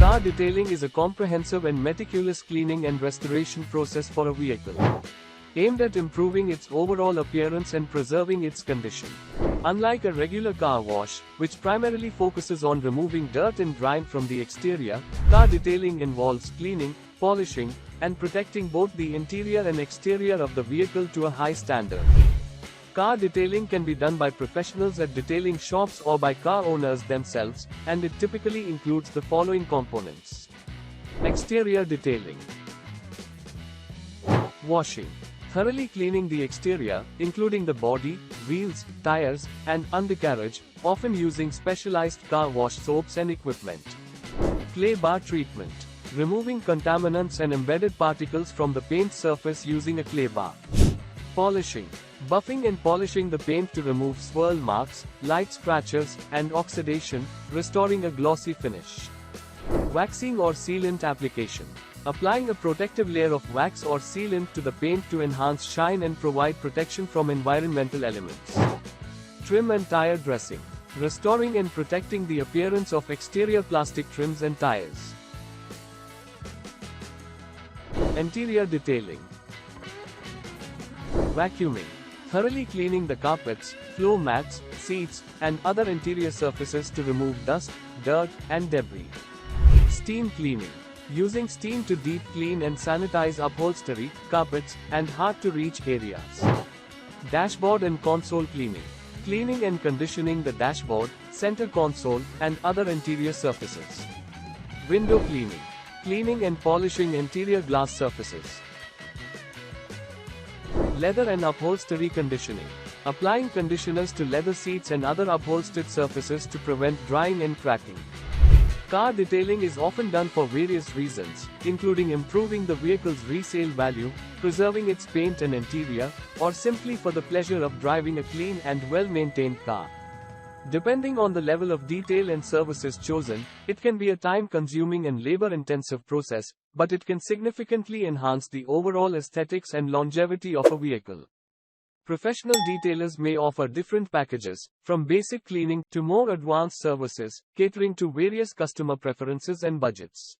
Car detailing is a comprehensive and meticulous cleaning and restoration process for a vehicle, aimed at improving its overall appearance and preserving its condition. Unlike a regular car wash, which primarily focuses on removing dirt and grime from the exterior, car detailing involves cleaning, polishing, and protecting both the interior and exterior of the vehicle to a high standard. Car detailing can be done by professionals at detailing shops or by car owners themselves, and it typically includes the following components. Exterior detailing. Washing. Thoroughly cleaning the exterior, including the body, wheels, tires, and undercarriage, often using specialized car wash soaps and equipment. Clay bar treatment. Removing contaminants and embedded particles from the paint surface using a clay bar. Polishing. Buffing and polishing the paint to remove swirl marks, light scratches, and oxidation, restoring a glossy finish. Waxing or sealant application. Applying a protective layer of wax or sealant to the paint to enhance shine and provide protection from environmental elements. Trim and tire dressing. Restoring and protecting the appearance of exterior plastic trims and tires. Interior detailing. Vacuuming. Thoroughly cleaning the carpets, floor mats, seats, and other interior surfaces to remove dust, dirt, and debris. Steam cleaning. Using steam to deep clean and sanitize upholstery, carpets, and hard-to-reach areas. Dashboard and console cleaning. Cleaning and conditioning the dashboard, center console, and other interior surfaces. Window cleaning. Cleaning and polishing interior glass surfaces. Leather and upholstery conditioning. Applying conditioners to leather seats and other upholstered surfaces to prevent drying and cracking. Car detailing is often done for various reasons, including improving the vehicle's resale value, preserving its paint and interior, or simply for the pleasure of driving a clean and well-maintained car. Depending on the level of detail and services chosen, it can be a time-consuming and labor-intensive process, but it can significantly enhance the overall aesthetics and longevity of a vehicle. Professional detailers may offer different packages, from basic cleaning to more advanced services, catering to various customer preferences and budgets.